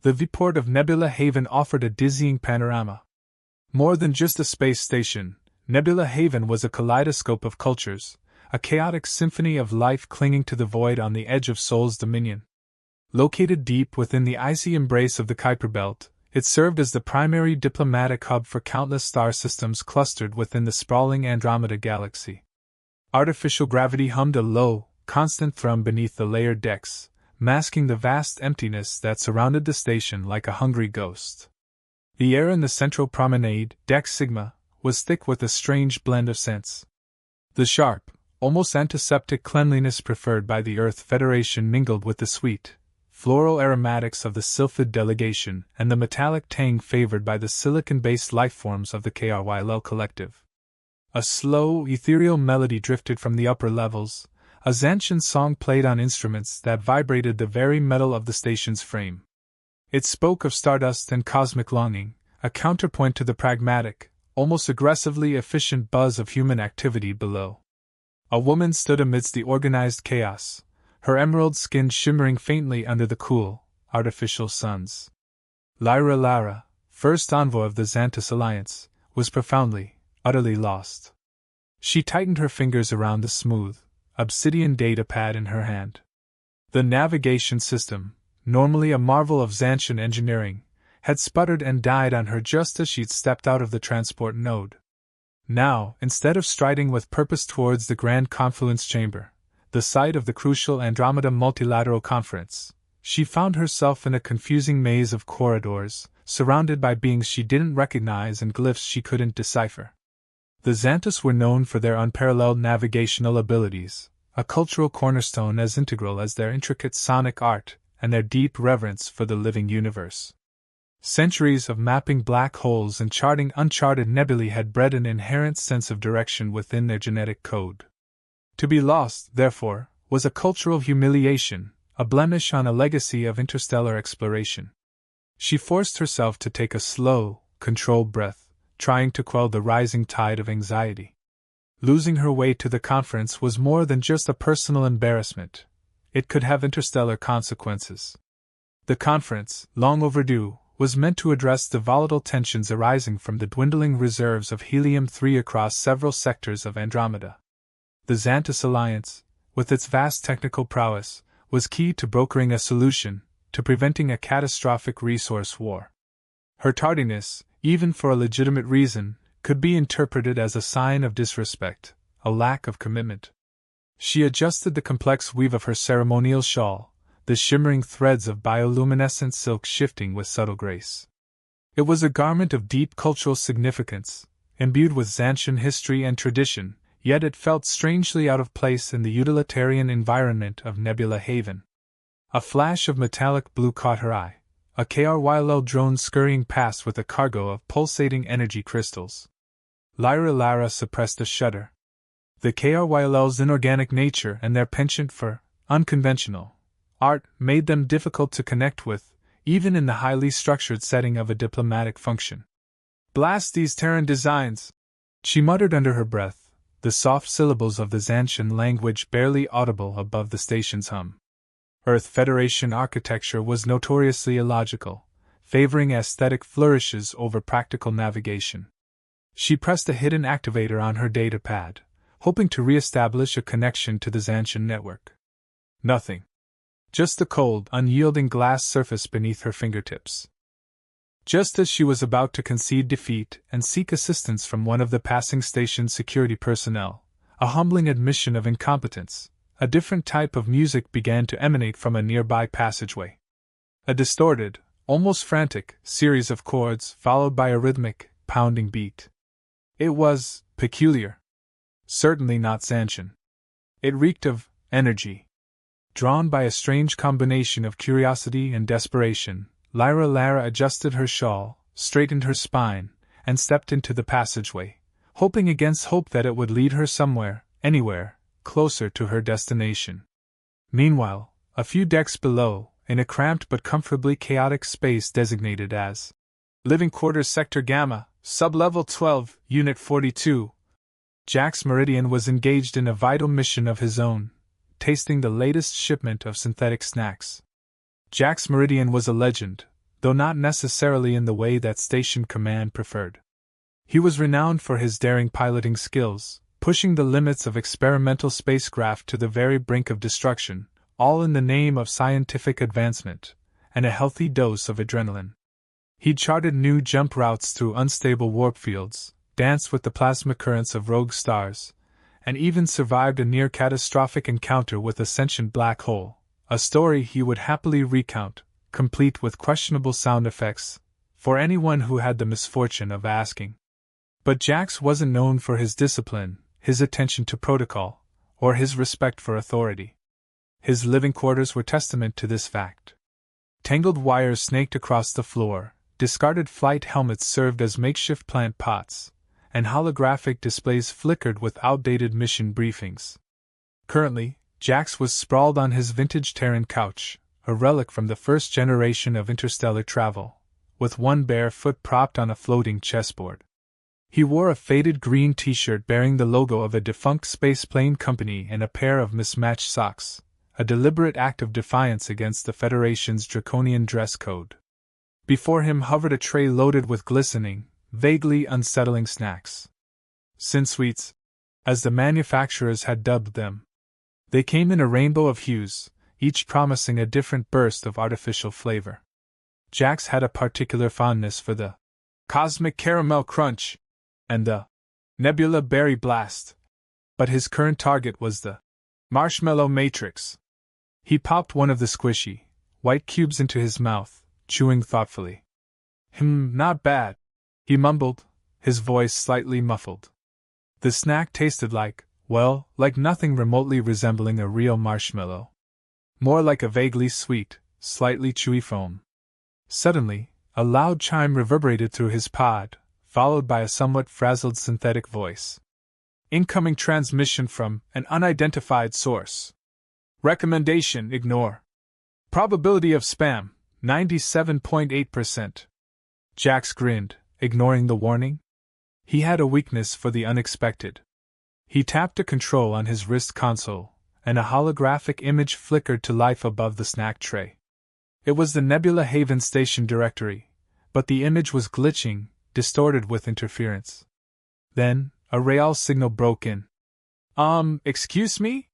The viewport of Nebula Haven offered a dizzying panorama. More than just a space station, Nebula Haven was a kaleidoscope of cultures, a chaotic symphony of life clinging to the void on the edge of Sol's dominion. Located deep within the icy embrace of the Kuiper Belt, it served as the primary diplomatic hub for countless star systems clustered within the sprawling Andromeda galaxy. Artificial gravity hummed a low, constant thrum beneath the layered decks, masking the vast emptiness that surrounded the station like a hungry ghost. The air in the central promenade, Deck Sigma, was thick with a strange blend of scents. The sharp, almost antiseptic cleanliness preferred by the Earth Federation mingled with the sweet, floral aromatics of the Sylphid delegation and the metallic tang favored by the silicon-based lifeforms of the KRYL collective. A slow, ethereal melody drifted from the upper levels, a Xantian song played on instruments that vibrated the very metal of the station's frame. It spoke of stardust and cosmic longing, a counterpoint to the pragmatic, almost aggressively efficient buzz of human activity below. A woman stood amidst the organized chaos, her emerald skin shimmering faintly under the cool, artificial suns. Lyra'Elara, first envoy of the Xantus Alliance, was profoundly, utterly lost. She tightened her fingers around the smooth, obsidian datapad in her hand. The navigation system, normally a marvel of Xantian engineering, had sputtered and died on her just as she'd stepped out of the transport node. Now, instead of striding with purpose towards the Grand Confluence Chamber, the site of the crucial Andromeda Multilateral Conference, she found herself in a confusing maze of corridors, surrounded by beings she didn't recognize and glyphs she couldn't decipher. The Xantus were known for their unparalleled navigational abilities, a cultural cornerstone as integral as their intricate sonic art and their deep reverence for the living universe. Centuries of mapping black holes and charting uncharted nebulae had bred an inherent sense of direction within their genetic code. To be lost, therefore, was a cultural humiliation, a blemish on a legacy of interstellar exploration. She forced herself to take a slow, controlled breath, trying to quell the rising tide of anxiety. Losing her way to the conference was more than just a personal embarrassment. It could have interstellar consequences. The conference, long overdue, was meant to address the volatile tensions arising from the dwindling reserves of helium-3 across several sectors of Andromeda. The Xantus Alliance, with its vast technical prowess, was key to brokering a solution, to preventing a catastrophic resource war. Her tardiness, even for a legitimate reason, could be interpreted as a sign of disrespect, a lack of commitment. She adjusted the complex weave of her ceremonial shawl, the shimmering threads of bioluminescent silk shifting with subtle grace. It was a garment of deep cultural significance, imbued with Xantian history and tradition, yet it felt strangely out of place in the utilitarian environment of Nebula Haven. A flash of metallic blue caught her eye, a KRYL drone scurrying past with a cargo of pulsating energy crystals. Lyra'Elara suppressed a shudder. The KRYL's inorganic nature and their penchant for unconventional art made them difficult to connect with, even in the highly structured setting of a diplomatic function. "Blast these Terran designs!" she muttered under her breath, the soft syllables of the Xantian language barely audible above the station's hum. Earth Federation architecture was notoriously illogical, favoring aesthetic flourishes over practical navigation. She pressed a hidden activator on her datapad, hoping to re-establish a connection to the Xantian network. Nothing. Just the cold, unyielding glass surface beneath her fingertips. Just as she was about to concede defeat and seek assistance from one of the passing station security personnel, a humbling admission of incompetence, a different type of music began to emanate from a nearby passageway. A distorted, almost frantic, series of chords followed by a rhythmic, pounding beat. It was peculiar. Certainly not Xantian. It reeked of energy. Drawn by a strange combination of curiosity and desperation, Lyra'Elara adjusted her shawl, straightened her spine, and stepped into the passageway, hoping against hope that it would lead her somewhere, anywhere, closer to her destination. Meanwhile, a few decks below, in a cramped but comfortably chaotic space designated as Living Quarters Sector Gamma, Sublevel 12, Unit 42, Jax Meridian was engaged in a vital mission of his own, tasting the latest shipment of synthetic snacks. Jax Meridian was a legend, though not necessarily in the way that station command preferred. He was renowned for his daring piloting skills, pushing the limits of experimental spacecraft to the very brink of destruction, all in the name of scientific advancement, and a healthy dose of adrenaline. He'd charted new jump routes through unstable warp fields, danced with the plasma currents of rogue stars, and even survived a near-catastrophic encounter with a sentient black hole, a story he would happily recount, complete with questionable sound effects, for anyone who had the misfortune of asking. But Jax wasn't known for his discipline, his attention to protocol, or his respect for authority. His living quarters were testament to this fact. Tangled wires snaked across the floor, discarded flight helmets served as makeshift plant pots, and holographic displays flickered with outdated mission briefings. Currently, Jax was sprawled on his vintage Terran couch, a relic from the first generation of interstellar travel, with one bare foot propped on a floating chessboard. He wore a faded green t-shirt bearing the logo of a defunct spaceplane company and a pair of mismatched socks, a deliberate act of defiance against the Federation's draconian dress code. Before him hovered a tray loaded with glistening, vaguely unsettling snacks. Sin sweets, as the manufacturers had dubbed them. They came in a rainbow of hues, each promising a different burst of artificial flavor. Jax had a particular fondness for the Cosmic Caramel Crunch and the Nebula Berry Blast, but his current target was the Marshmallow Matrix. He popped one of the squishy, white cubes into his mouth, chewing thoughtfully. Not bad, he mumbled, his voice slightly muffled. The snack tasted like nothing remotely resembling a real marshmallow. More like a vaguely sweet, slightly chewy foam. Suddenly, a loud chime reverberated through his pod, followed by a somewhat frazzled synthetic voice. Incoming transmission from an unidentified source. Recommendation: ignore. Probability of spam: 97.8%. Jax grinned, ignoring the warning. He had a weakness for the unexpected. He tapped a control on his wrist console, and a holographic image flickered to life above the snack tray. It was the Nebula Haven station directory, but the image was glitching, distorted with interference. Then, a Real signal broke in. Excuse me?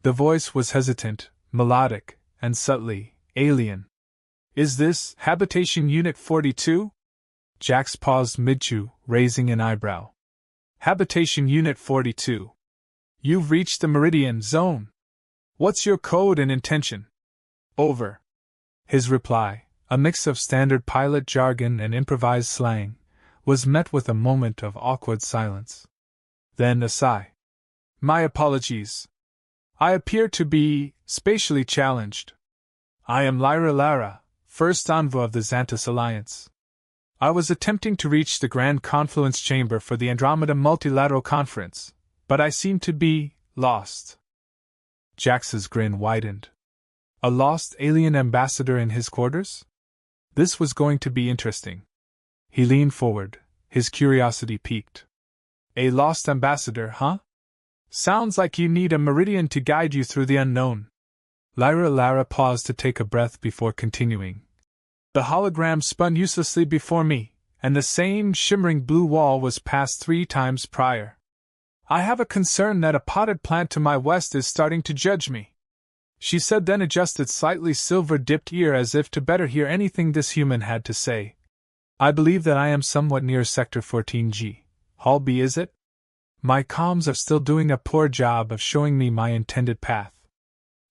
The voice was hesitant, melodic, and subtly alien. Is this Habitation Unit 42? Jax paused mid-chew, raising an eyebrow. Habitation Unit 42. You've reached the Meridian Zone. What's your code and intention? Over. His reply, a mix of standard pilot jargon and improvised slang, was met with a moment of awkward silence. Then a sigh. My apologies. I appear to be spatially challenged. I am Lyra'Elara, first envoy of the Xantus Alliance. I was attempting to reach the Grand Confluence Chamber for the Andromeda Multilateral Conference, but I seem to be lost. Jax's grin widened. A lost alien ambassador in his quarters? This was going to be interesting. He leaned forward, his curiosity piqued. A lost ambassador, huh? Sounds like you need a meridian to guide you through the unknown. Lyra'Elara paused to take a breath before continuing. The hologram spun uselessly before me, and the same shimmering blue wall was passed 3 times prior. I have a concern that a potted plant to my west is starting to judge me. She said, then adjusted slightly silver-dipped ear as if to better hear anything this human had to say. I believe that I am somewhat near Sector 14G. Hall B, is it? My comms are still doing a poor job of showing me my intended path.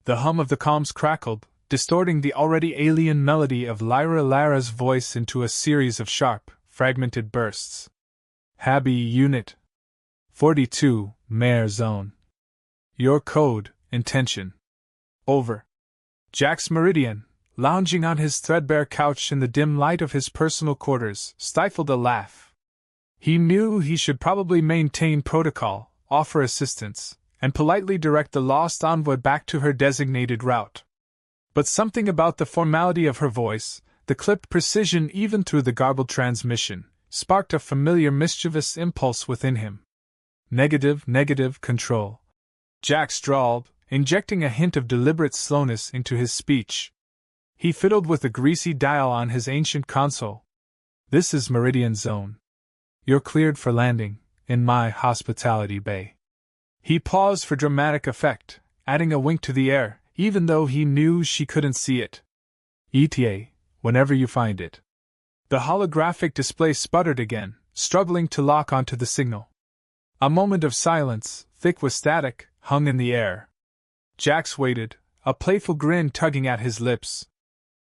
The hum of the comms crackled, distorting the already alien melody of Lyra'Elara's voice into a series of sharp, fragmented bursts. Habi Unit 42, Mare Zone. Your code, intention. Over. Jax Meridian, lounging on his threadbare couch in the dim light of his personal quarters, stifled a laugh. He knew he should probably maintain protocol, offer assistance, and politely direct the lost envoy back to her designated route. But something about the formality of her voice, the clipped precision even through the garbled transmission, sparked a familiar mischievous impulse within him. Negative, control. Jax drawled, injecting a hint of deliberate slowness into his speech. He fiddled with the greasy dial on his ancient console. "This is Meridian Zone. You're cleared for landing, in my hospitality bay." He paused for dramatic effect, adding a wink to the air, even though he knew she couldn't see it. "ETA, whenever you find it." The holographic display sputtered again, struggling to lock onto the signal. A moment of silence, thick with static, hung in the air. Jax waited, a playful grin tugging at his lips.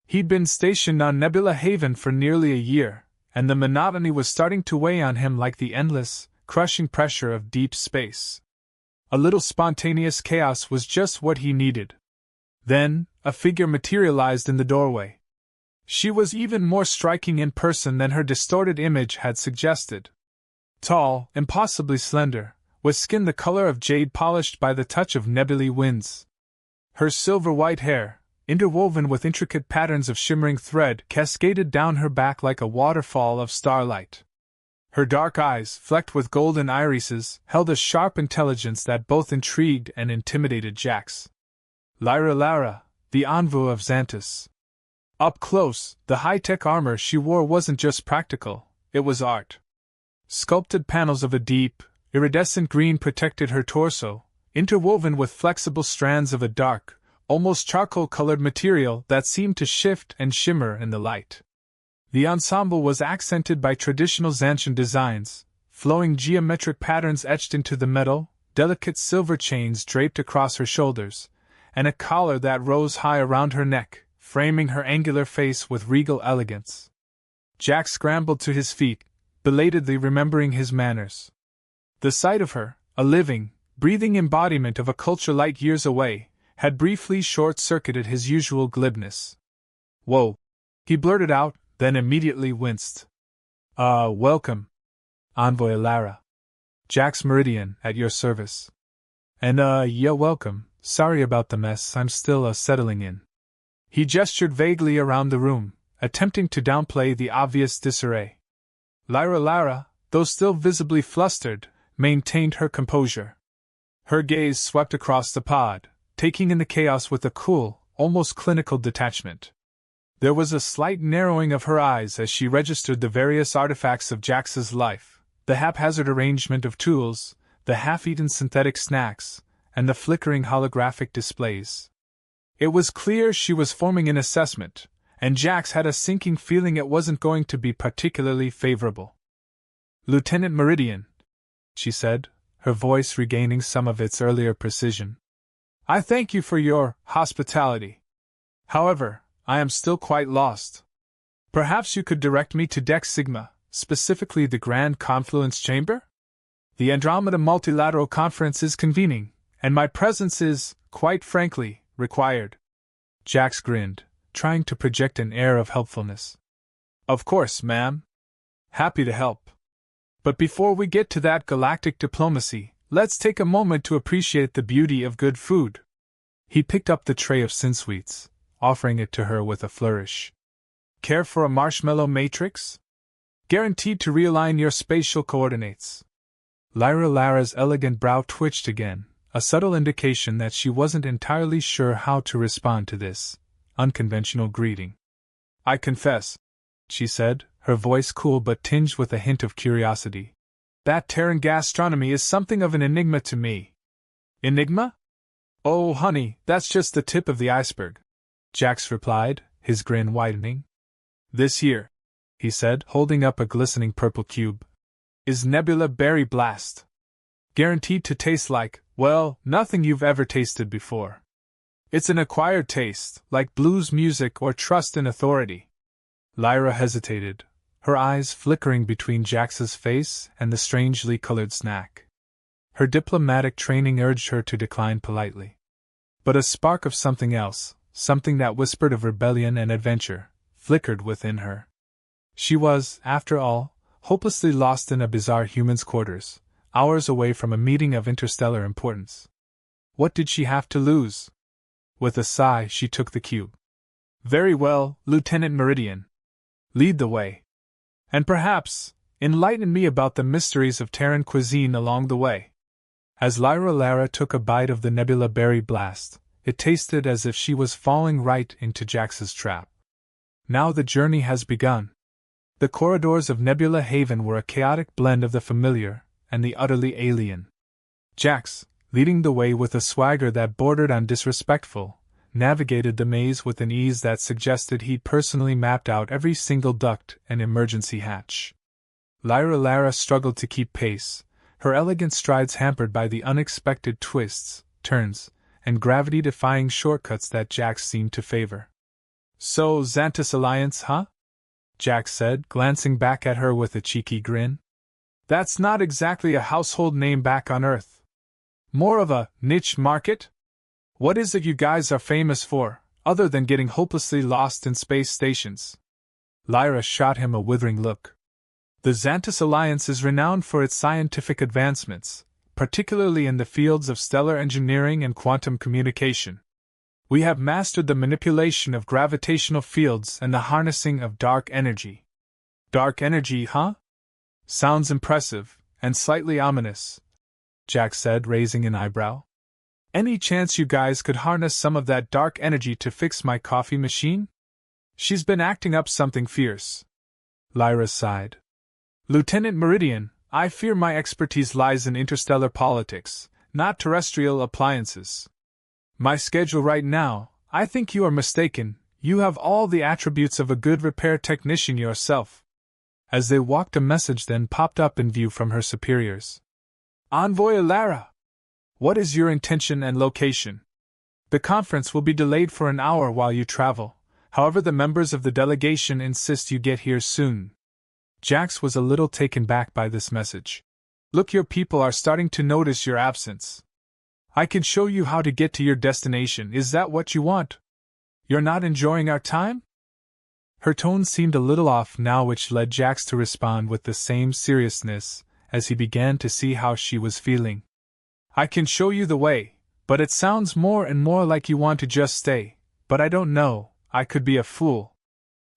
He'd been stationed on Nebula Haven for nearly a year, and the monotony was starting to weigh on him like the endless, crushing pressure of deep space. A little spontaneous chaos was just what he needed. Then, a figure materialized in the doorway. She was even more striking in person than her distorted image had suggested. Tall, impossibly slender, with skin the color of jade polished by the touch of nebulae winds. Her silver-white hair, interwoven with intricate patterns of shimmering thread, cascaded down her back like a waterfall of starlight. Her dark eyes, flecked with golden irises, held a sharp intelligence that both intrigued and intimidated Jax. Lyra'Elara, the envoy of Xantus. Up close, the high-tech armor she wore wasn't just practical, it was art. Sculpted panels of a deep, iridescent green protected her torso, interwoven with flexible strands of a dark, almost charcoal-colored material that seemed to shift and shimmer in the light. The ensemble was accented by traditional Xantian designs, flowing geometric patterns etched into the metal, delicate silver chains draped across her shoulders, and a collar that rose high around her neck, framing her angular face with regal elegance. Jax scrambled to his feet, belatedly remembering his manners. The sight of her, a living, breathing embodiment of a culture light years away, had briefly short-circuited his usual glibness. "Whoa," he blurted out, then immediately winced. Welcome, Envoy Lyra'Elara. Jax Meridian, at your service." "And yeah, welcome. Sorry about the mess, I'm still settling in." He gestured vaguely around the room, attempting to downplay the obvious disarray. Lyra'Elara, though still visibly flustered, maintained her composure. Her gaze swept across the pod, taking in the chaos with a cool, almost clinical detachment. There was a slight narrowing of her eyes as she registered the various artifacts of Jax's life, the haphazard arrangement of tools, the half-eaten synthetic snacks, and the flickering holographic displays. It was clear she was forming an assessment, and Jax had a sinking feeling it wasn't going to be particularly favorable. "Lieutenant Meridian," she said, her voice regaining some of its earlier precision. "I thank you for your hospitality. However, I am still quite lost. Perhaps you could direct me to Deck Sigma, specifically the Grand Confluence Chamber? The Andromeda Multilateral Conference is convening, and my presence is, quite frankly, required." Jax grinned, trying to project an air of helpfulness. "Of course, ma'am. Happy to help. But before we get to that galactic diplomacy, let's take a moment to appreciate the beauty of good food." He picked up the tray of Sinsweets, offering it to her with a flourish. "Care for a marshmallow matrix? Guaranteed to realign your spatial coordinates." Lyra'Elara's elegant brow twitched again, a subtle indication that she wasn't entirely sure how to respond to this unconventional greeting. "I confess," she said, her voice cool but tinged with a hint of curiosity, "that Terran gastronomy is something of an enigma to me." "Enigma? Oh, honey, that's just the tip of the iceberg," Jax replied, his grin widening. "This here," he said, holding up a glistening purple cube, "is Nebula Berry Blast. Guaranteed to taste like, well, nothing you've ever tasted before. It's an acquired taste, like blues music or trust in authority." Lyra hesitated, her eyes flickering between Jax's face and the strangely colored snack. Her diplomatic training urged her to decline politely. But a spark of something else, something that whispered of rebellion and adventure, flickered within her. She was, after all, hopelessly lost in a bizarre human's quarters, hours away from a meeting of interstellar importance. What did she have to lose? With a sigh, she took the cube. "Very well, Lieutenant Meridian. Lead the way. And perhaps, enlighten me about the mysteries of Terran cuisine along the way." As Lyra'Elara took a bite of the Nebula Berry Blast, It tasted as if she was falling right into Jax's trap. Now the journey has begun. The corridors of Nebula Haven were a chaotic blend of the familiar and the utterly alien. Jax, leading the way with a swagger that bordered on disrespectful, navigated the maze with an ease that suggested he'd personally mapped out every single duct and emergency hatch. Lyra'Elara struggled to keep pace, her elegant strides hampered by the unexpected twists, turns, and gravity-defying shortcuts that Jax seemed to favor. "So, Xantus Alliance, huh?" Jax said, glancing back at her with a cheeky grin. "That's not exactly a household name back on Earth. More of a niche market? What is it you guys are famous for, other than getting hopelessly lost in space stations?" Lyra shot him a withering look. "The Xantus Alliance is renowned for its scientific advancements, particularly in the fields of stellar engineering and quantum communication. We have mastered the manipulation of gravitational fields and the harnessing of dark energy." "Dark energy, huh? Sounds impressive, and slightly ominous," Jax said, raising an eyebrow. "Any chance you guys could harness some of that dark energy to fix my coffee machine? She's been acting up something fierce." Lyra sighed. "Lieutenant Meridian, I fear my expertise lies in interstellar politics, not terrestrial appliances. My schedule right now, I think you are mistaken, you have all the attributes of a good repair technician yourself." As they walked, a message then popped up in view from her superiors. "Envoy Lyra'Elara, what is your intention and location? The conference will be delayed for an hour while you travel, however the members of the delegation insist you get here soon." Jax was a little taken back by this message. "Look, your people are starting to notice your absence. I can show you how to get to your destination, is that what you want? You're not enjoying our time?" Her tone seemed a little off now, which led Jax to respond with the same seriousness, as he began to see how she was feeling. "I can show you the way, but it sounds more and more like you want to just stay, but I don't know, I could be a fool,"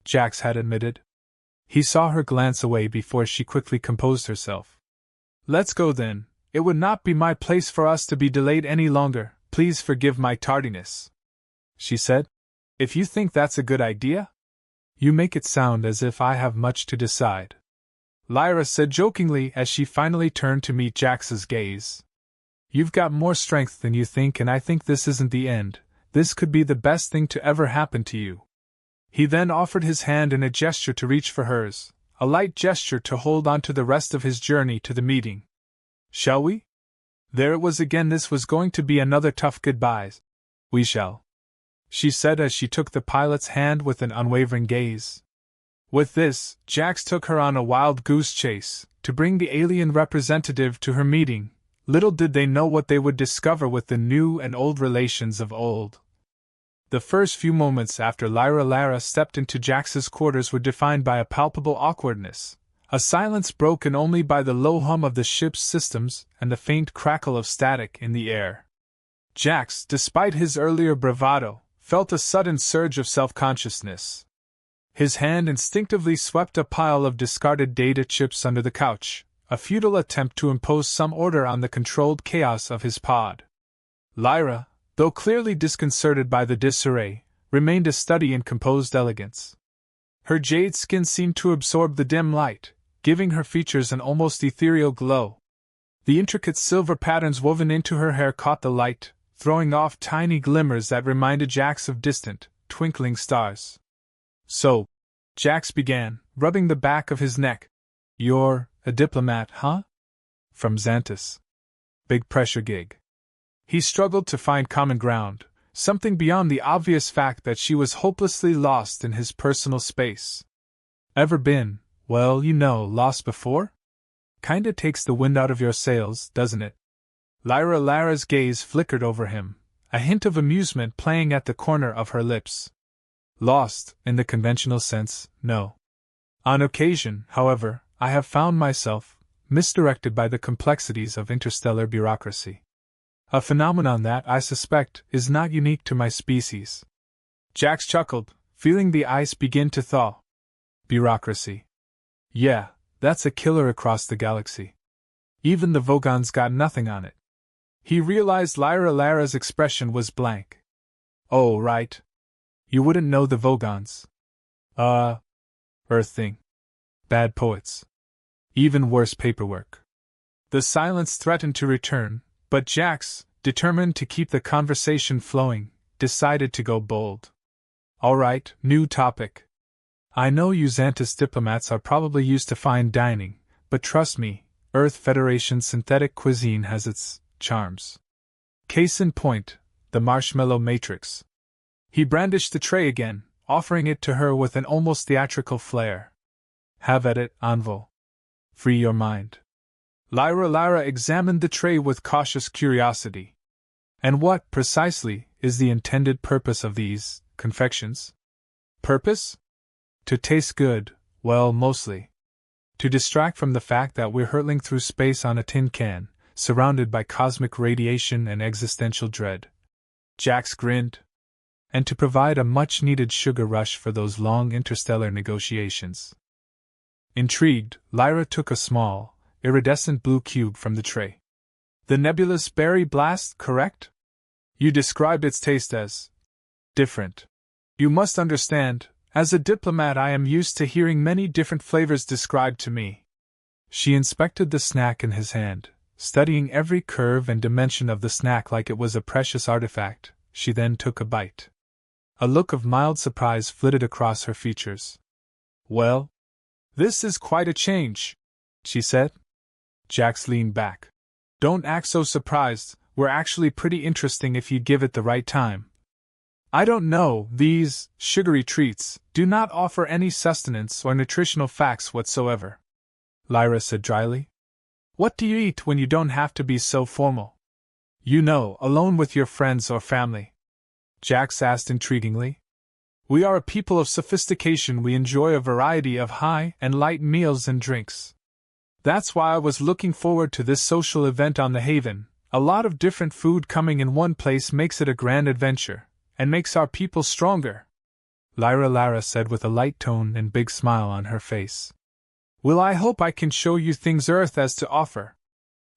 Jax had admitted. He saw her glance away before she quickly composed herself. "Let's go then, it would not be my place for us to be delayed any longer, please forgive my tardiness," she said. "If you think that's a good idea?" "You make it sound as if I have much to decide," Lyra said jokingly as she finally turned to meet Jax's gaze. "You've got more strength than you think, and I think this isn't the end. This could be the best thing to ever happen to you." He then offered his hand in a gesture to reach for hers, a light gesture to hold on to the rest of his journey to the meeting. "Shall we?" There it was again, this was going to be another tough goodbye. "We shall," she said as she took the pilot's hand with an unwavering gaze. With this, Jax took her on a wild goose chase, to bring the alien representative to her meeting. Little did they know what they would discover with the new and old relations of old. The first few moments after Lyra'Elara stepped into Jax's quarters were defined by a palpable awkwardness, a silence broken only by the low hum of the ship's systems and the faint crackle of static in the air. Jax, despite his earlier bravado, felt a sudden surge of self-consciousness. His hand instinctively swept a pile of discarded data chips under the couch, a futile attempt to impose some order on the controlled chaos of his pod. Lyra, though clearly disconcerted by the disarray, remained a study in composed elegance. Her jade skin seemed to absorb the dim light, giving her features an almost ethereal glow. The intricate silver patterns woven into her hair caught the light, throwing off tiny glimmers that reminded Jax of distant, twinkling stars. "So," Jax began, rubbing the back of his neck, "you're a diplomat, huh? From Xantus. Big pressure gig." He struggled to find common ground, something beyond the obvious fact that she was hopelessly lost in his personal space. "Ever been, well, lost before? Kinda takes the wind out of your sails, doesn't it?" Lyra'Elara's gaze flickered over him, a hint of amusement playing at the corner of her lips. "Lost, in the conventional sense, no. On occasion, however, I have found myself misdirected by the complexities of interstellar bureaucracy. A phenomenon that, I suspect, is not unique to my species." Jax chuckled, feeling the ice begin to thaw. "Bureaucracy. Yeah, that's a killer across the galaxy. Even the Vogons got nothing on it." He realized Lyra'Elara's expression was blank. Oh, right. You wouldn't know the Vogons. Earth thing. Bad poets. Even worse paperwork. The silence threatened to return, but Jax, determined to keep the conversation flowing, decided to go bold. Alright, new topic. I know you Xantus diplomats are probably used to fine dining, but trust me, Earth Federation synthetic cuisine has its charms. Case in point, the marshmallow matrix. He brandished the tray again, offering it to her with an almost theatrical flair. Have at it, Envoy. Free your mind. Lyra'Elara examined the tray with cautious curiosity. And what, precisely, is the intended purpose of these confections? Purpose? To taste good, well, mostly. To distract from the fact that we're hurtling through space on a tin can, surrounded by cosmic radiation and existential dread. Jax grinned. And to provide a much-needed sugar rush for those long interstellar negotiations. Intrigued, Lyra took a small, iridescent blue cube from the tray. The nebulous berry blast, correct? You described its taste as different. You must understand, as a diplomat I am used to hearing many different flavors described to me. She inspected the snack in his hand, studying every curve and dimension of the snack like it was a precious artifact. She then took a bite. A look of mild surprise flitted across her features. Well, this is quite a change, she said. Jax leaned back. Don't act so surprised, we're actually pretty interesting if you give it the right time. I don't know, these sugary treats do not offer any sustenance or nutritional facts whatsoever, Lyra said dryly. What do you eat when you don't have to be so formal? You know, alone with your friends or family. Jax asked intriguingly. We are a people of sophistication, we enjoy a variety of high and light meals and drinks. That's why I was looking forward to this social event on the Haven. A lot of different food coming in one place makes it a grand adventure, and makes our people stronger, Lyra'Elara said with a light tone and big smile on her face. Well, I hope I can show you things Earth has to offer,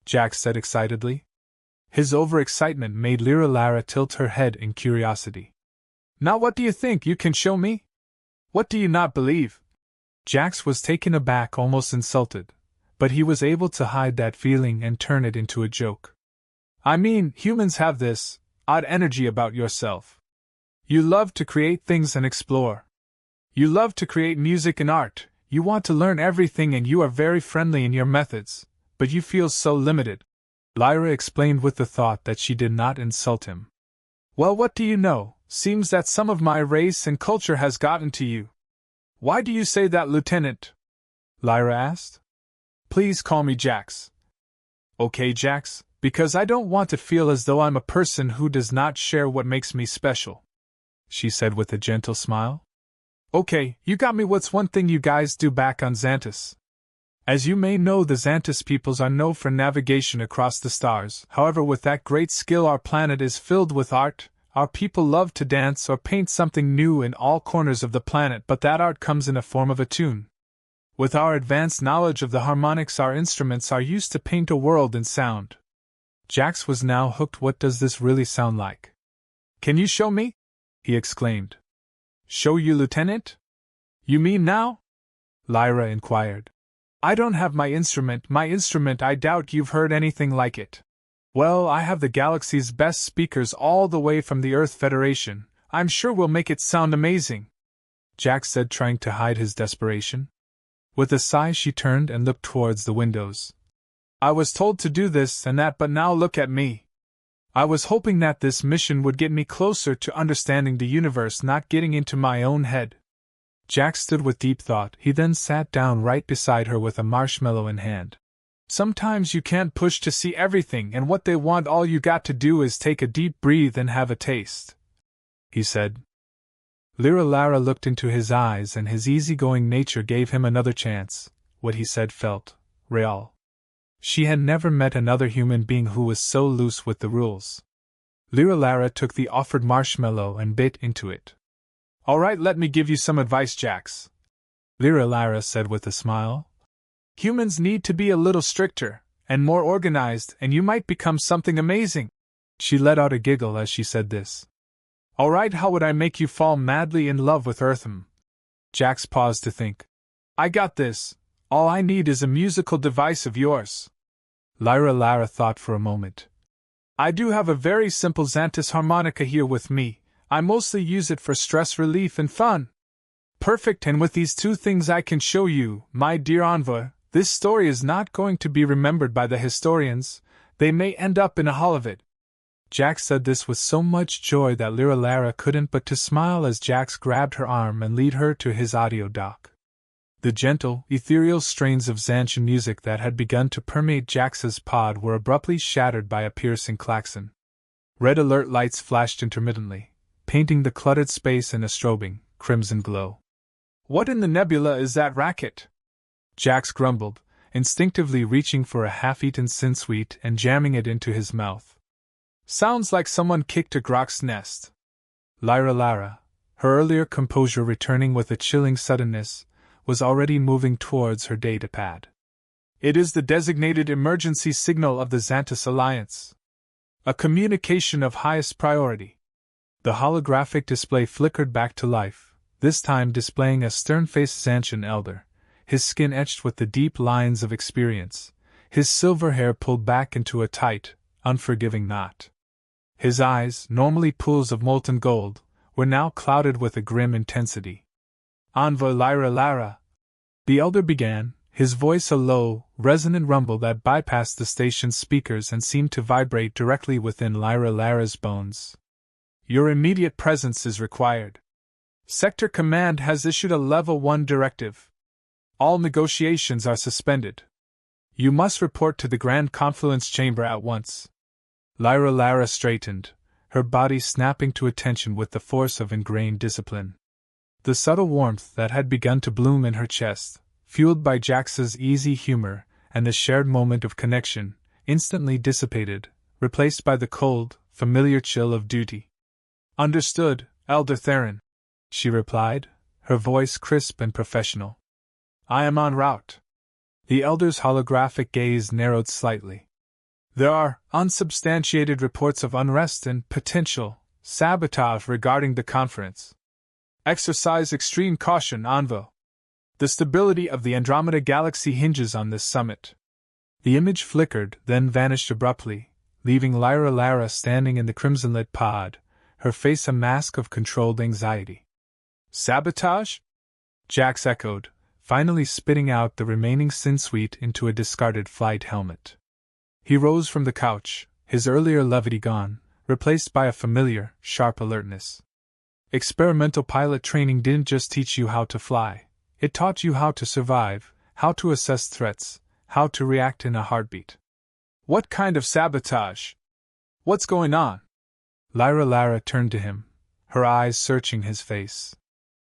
Jax said excitedly. His overexcitement made Lyra'Elara tilt her head in curiosity. Now what do you think you can show me? What do you not believe? Jax was taken aback, almost insulted, but he was able to hide that feeling and turn it into a joke. I mean, humans have this odd energy about yourself. You love to create things and explore. You love to create music and art, you want to learn everything and you are very friendly in your methods, but you feel so limited. Lyra explained with the thought that she did not insult him. Well, what do you know? Seems that some of my race and culture has gotten to you. Why do you say that, Lieutenant? Lyra asked. Please call me Jax. Okay, Jax, because I don't want to feel as though I'm a person who does not share what makes me special, she said with a gentle smile. Okay, you got me. What's one thing you guys do back on Xantus? As you may know, the Xantus peoples are known for navigation across the stars. However, with that great skill our planet is filled with art. Our people love to dance or paint something new in all corners of the planet, but that art comes in a form of a tune. With our advanced knowledge of the harmonics, our instruments are used to paint a world in sound. Jax was now hooked. What does this really sound like? Can you show me? He exclaimed. Show you, Lieutenant? You mean now? Lyra inquired. I don't have my instrument, I doubt you've heard anything like it. Well, I have the galaxy's best speakers all the way from the Earth Federation. I'm sure we'll make it sound amazing, Jax said, trying to hide his desperation. With a sigh she turned and looked towards the windows. I was told to do this and that, but now look at me. I was hoping that this mission would get me closer to understanding the universe, not getting into my own head. Jax stood with deep thought. He then sat down right beside her with a marshmallow in hand. Sometimes you can't push to see everything and what they want. All you got to do is take a deep breath and have a taste, he said. Lyra'Elara looked into his eyes and his easygoing nature gave him another chance. What he said felt real. She had never met another human being who was so loose with the rules. Lyra'Elara took the offered marshmallow and bit into it. All right, let me give you some advice, Jax, Lyra'Elara said with a smile. Humans need to be a little stricter and more organized, and you might become something amazing. She let out a giggle as she said this. Alright, how would I make you fall madly in love with Eartham? Jax paused to think. I got this. All I need is a musical device of yours. Lyra'Elara thought for a moment. I do have a very simple Xantus harmonica here with me. I mostly use it for stress relief and fun. Perfect, and with these two things I can show you, my dear Envoy, this story is not going to be remembered by the historians. They may end up in a hall of it. Jax said this with so much joy that Lyra'Elara couldn't but to smile as Jax grabbed her arm and led her to his audio dock. The gentle, ethereal strains of Xantian music that had begun to permeate Jax's pod were abruptly shattered by a piercing klaxon. Red alert lights flashed intermittently, painting the cluttered space in a strobing, crimson glow. What in the nebula is that racket? Jax grumbled, instinctively reaching for a half-eaten sin-sweet and jamming it into his mouth. Sounds like someone kicked a grok's nest. Lyra'Elara, her earlier composure returning with a chilling suddenness, was already moving towards her datapad. It is the designated emergency signal of the Xantus Alliance. A communication of highest priority. The holographic display flickered back to life, this time displaying a stern-faced Xantian elder, his skin etched with the deep lines of experience, his silver hair pulled back into a tight, unforgiving knot. His eyes, normally pools of molten gold, were now clouded with a grim intensity. Envoy Lyra'Elara, the elder began, his voice a low, resonant rumble that bypassed the station's speakers and seemed to vibrate directly within Lyra'Elara's bones. Your immediate presence is required. Sector Command has issued a Level 1 directive. All negotiations are suspended. You must report to the Grand Confluence Chamber at once. Lyra'Elara straightened, her body snapping to attention with the force of ingrained discipline. The subtle warmth that had begun to bloom in her chest, fueled by Jax's easy humor and the shared moment of connection, instantly dissipated, replaced by the cold, familiar chill of duty. Understood, Elder Theron, she replied, her voice crisp and professional. I am en route. The elder's holographic gaze narrowed slightly. There are unsubstantiated reports of unrest and potential sabotage regarding the conference. Exercise extreme caution, Envoy. The stability of the Andromeda Galaxy hinges on this summit. The image flickered, then vanished abruptly, leaving Lyra'Elara standing in the crimson-lit pod, her face a mask of controlled anxiety. Sabotage? Jax echoed, finally spitting out the remaining sin-sweet into a discarded flight helmet. He rose from the couch, his earlier levity gone, replaced by a familiar, sharp alertness. Experimental pilot training didn't just teach you how to fly, it taught you how to survive, how to assess threats, how to react in a heartbeat. What kind of sabotage? What's going on? Lyra'Elara turned to him, her eyes searching his face.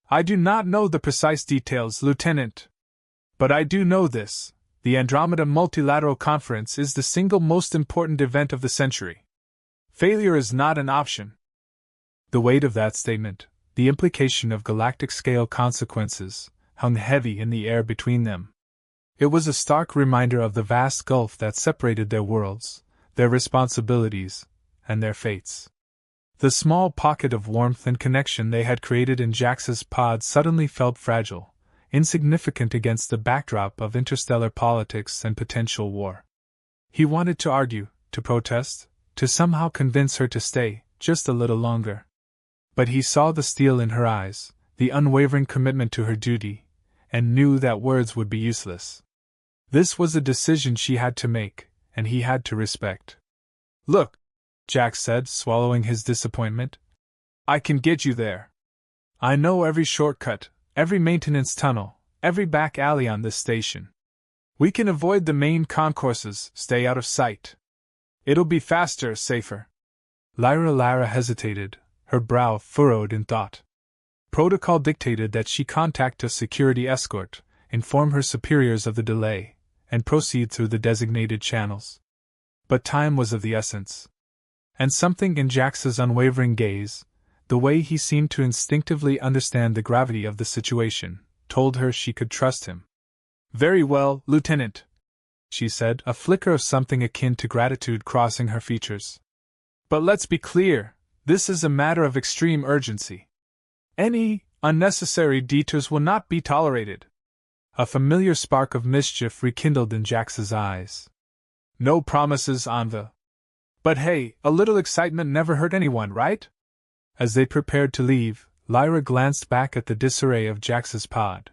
I do not know the precise details, Lieutenant. But I do know this. The Andromeda Multilateral Conference is the single most important event of the century. Failure is not an option. The weight of that statement, the implication of galactic-scale consequences, hung heavy in the air between them. It was a stark reminder of the vast gulf that separated their worlds, their responsibilities, and their fates. The small pocket of warmth and connection they had created in Jax's pod suddenly felt fragile, insignificant against the backdrop of interstellar politics and potential war. He wanted to argue, to protest, to somehow convince her to stay, just a little longer. But he saw the steel in her eyes, the unwavering commitment to her duty, and knew that words would be useless. This was a decision she had to make, and he had to respect. Look, Jax said, swallowing his disappointment. I can get you there. I know every shortcut, every maintenance tunnel, every back alley on this station. We can avoid the main concourses, stay out of sight. It'll be faster, safer. Lyra'Elara hesitated, her brow furrowed in thought. Protocol dictated that she contact a security escort, inform her superiors of the delay, and proceed through the designated channels. But time was of the essence. And something in Jax's unwavering gaze, the way he seemed to instinctively understand the gravity of the situation, told her she could trust him. Very well, Lieutenant, she said, a flicker of something akin to gratitude crossing her features. But let's be clear, This is a matter of extreme urgency. Any unnecessary detours will not be tolerated. A familiar spark of mischief rekindled in Jax's eyes. No promises, Envoy. But hey, a little excitement never hurt anyone, right? As they prepared to leave, Lyra glanced back at the disarray of Jax's pod.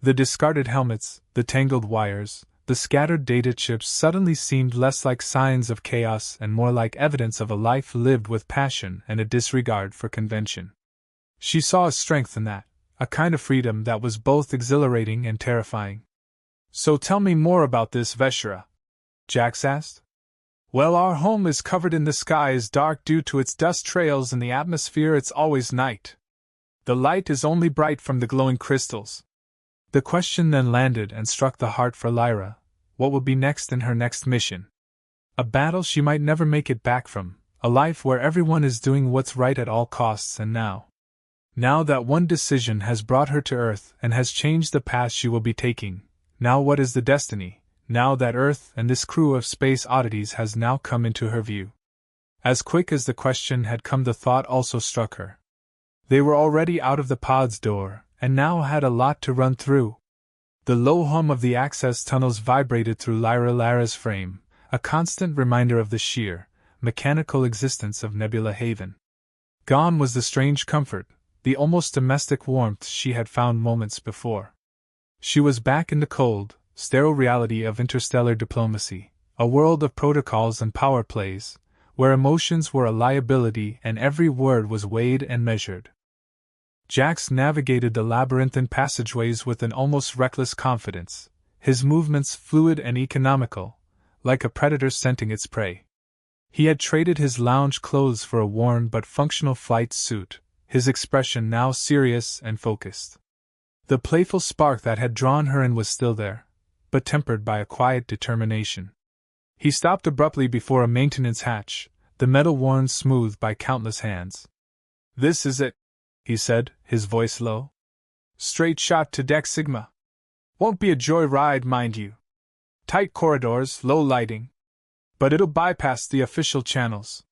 The discarded helmets, the tangled wires, the scattered data chips suddenly seemed less like signs of chaos and more like evidence of a life lived with passion and a disregard for convention. She saw a strength in that, a kind of freedom that was both exhilarating and terrifying. So tell me more about this, Veshera, Jax asked. Well, our home is covered in the sky is dark due to its dust trails, in the atmosphere it's always night. The light is only bright from the glowing crystals. The question then landed and struck the heart for Lyra. What would be next in her next mission? A battle she might never make it back from, a life where everyone is doing what's right at all costs, and now that one decision has brought her to Earth and has changed the path she will be taking, now what is the destiny, now that Earth and this crew of space oddities has now come into her view? As quick as the question had come, the thought also struck her. They were already out of the pod's door, and now had a lot to run through. The low hum of the access tunnels vibrated through Lyra'Elara's frame, a constant reminder of the sheer, mechanical existence of Nebula Haven. Gone was the strange comfort, the almost domestic warmth she had found moments before. She was back in the cold, sterile reality of interstellar diplomacy, a world of protocols and power plays, where emotions were a liability and every word was weighed and measured. Jax navigated the labyrinthine passageways with an almost reckless confidence, his movements fluid and economical, like a predator scenting its prey. He had traded his lounge clothes for a worn but functional flight suit, his expression now serious and focused. The playful spark that had drawn her in was still there, but tempered by a quiet determination. He stopped abruptly before a maintenance hatch, the metal worn smooth by countless hands. "This is it," he said, his voice low. "Straight shot to Deck Sigma. Won't be a joy ride, mind you. Tight corridors, low lighting. But it'll bypass the official channels.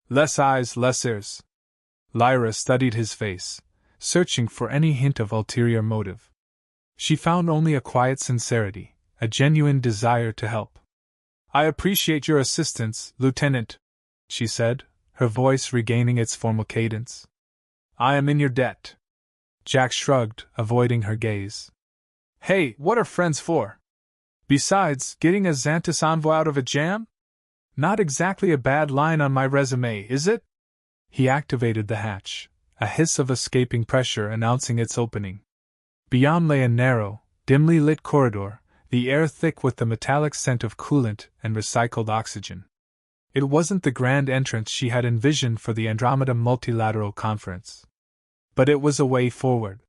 Less eyes, less ears." Lyra studied his face, searching for any hint of ulterior motive. She found only a quiet sincerity, a genuine desire to help. "I appreciate your assistance, Lieutenant," she said, her voice regaining its formal cadence. "I am in your debt." Jax shrugged, avoiding her gaze. "Hey, what are friends for? Besides, getting a Xantus envoy out of a jam? Not exactly a bad line on my resume, is it?" He activated the hatch, a hiss of escaping pressure announcing its opening. Beyond lay a narrow, dimly lit corridor, the air thick with the metallic scent of coolant and recycled oxygen. It wasn't the grand entrance she had envisioned for the Andromeda Multilateral Conference. But it was a way forward.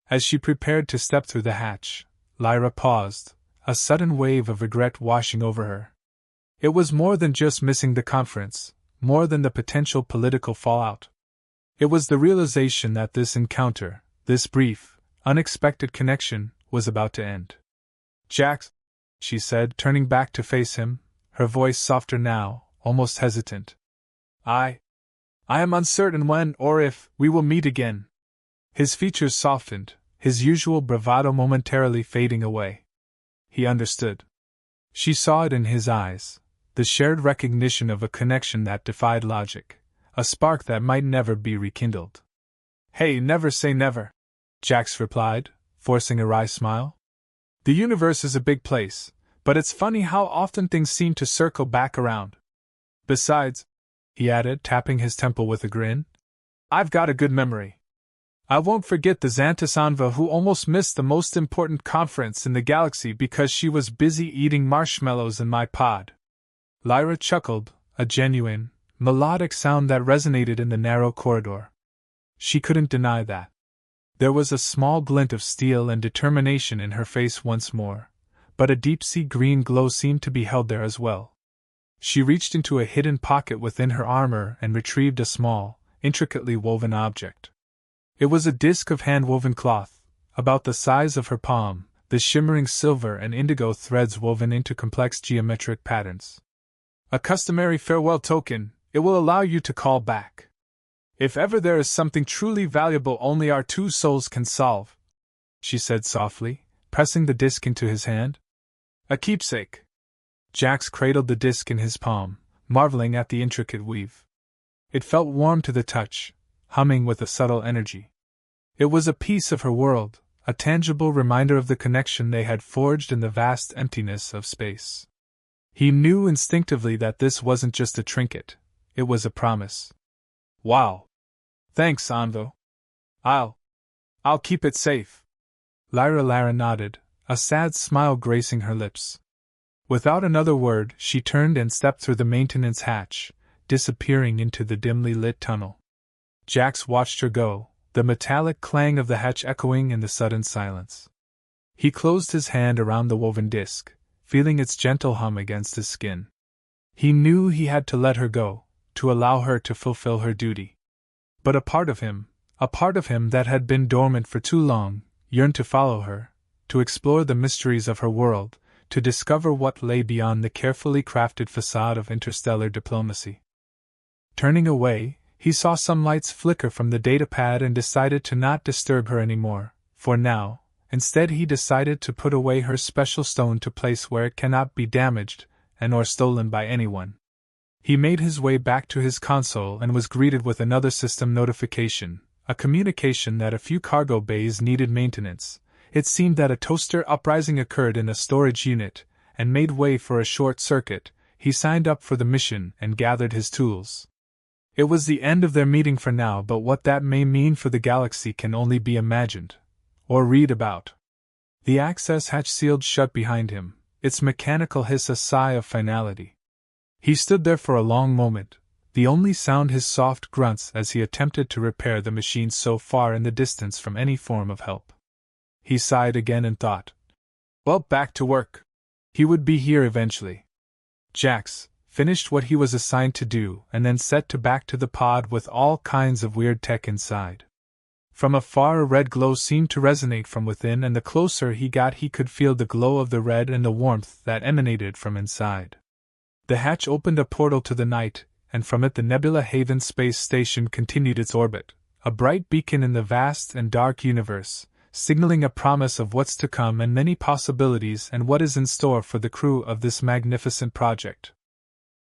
As she prepared to step through the hatch, Lyra paused, a sudden wave of regret washing over her. It was more than just missing the conference, more than the potential political fallout. It was the realization that this encounter, this brief, unexpected connection, was about to end. "Jax," she said, turning back to face him, her voice softer now, almost hesitant. I am uncertain when or if we will meet again." His features softened, his usual bravado momentarily fading away. He understood. She saw it in his eyes, the shared recognition of a connection that defied logic, a spark that might never be rekindled. "Hey, never say never," Jax replied, forcing a wry smile. "The universe is a big place, but it's funny how often things seem to circle back around. Besides," he added, tapping his temple with a grin, "I've got a good memory. I won't forget the Xantus envoy who almost missed the most important conference in the galaxy because she was busy eating marshmallows in my pod." Lyra chuckled, a genuine, melodic sound that resonated in the narrow corridor. She couldn't deny that. There was a small glint of steel and determination in her face once more, but a deep-sea green glow seemed to be held there as well. She reached into a hidden pocket within her armor and retrieved a small, intricately woven object. It was a disk of hand-woven cloth, about the size of her palm, the shimmering silver and indigo threads woven into complex geometric patterns. "A customary farewell token, it will allow you to call back," If ever there is something truly valuable only our two souls can solve, she said softly, pressing the disk into his hand. A keepsake. Jax cradled the disk in his palm, marveling at the intricate weave. It felt warm to the touch, humming with a subtle energy. It was a piece of her world, a tangible reminder of the connection they had forged in the vast emptiness of space. He knew instinctively that this wasn't just a trinket, it was a promise. Wow. Thanks, Envoy. I'll keep it safe. Lyra'Elara nodded, a sad smile gracing her lips. Without another word, she turned and stepped through the maintenance hatch, disappearing into the dimly lit tunnel. Jax watched her go, the metallic clang of the hatch echoing in the sudden silence. He closed his hand around the woven disc, feeling its gentle hum against his skin. He knew he had to let her go, to allow her to fulfill her duty. But a part of him that had been dormant for too long, yearned to follow her, to explore the mysteries of her world, to discover what lay beyond the carefully crafted facade of interstellar diplomacy. Turning away, he saw some lights flicker from the datapad and decided to not disturb her anymore, for now. Instead, he decided to put away her special stone to place where it cannot be damaged and or stolen by anyone. He made his way back to his console and was greeted with another system notification, a communication that a few cargo bays needed maintenance. It seemed that a toaster uprising occurred in a storage unit and made way for a short circuit. He signed up for the mission and gathered his tools. It was the end of their meeting for now, but what that may mean for the galaxy can only be imagined or read about. The access hatch sealed shut behind him, its mechanical hiss a sigh of finality. He stood there for a long moment, the only sound his soft grunts as he attempted to repair the machine so far in the distance from any form of help. He sighed again and thought, well, back to work. He would be here eventually. Jax finished what he was assigned to do and then set to back to the pod with all kinds of weird tech inside. From afar, a red glow seemed to resonate from within, and the closer he got, he could feel the glow of the red and the warmth that emanated from inside. The hatch opened a portal to the night, and from it the Nebula Haven space station continued its orbit, a bright beacon in the vast and dark universe, signaling a promise of what's to come and many possibilities and what is in store for the crew of this magnificent project.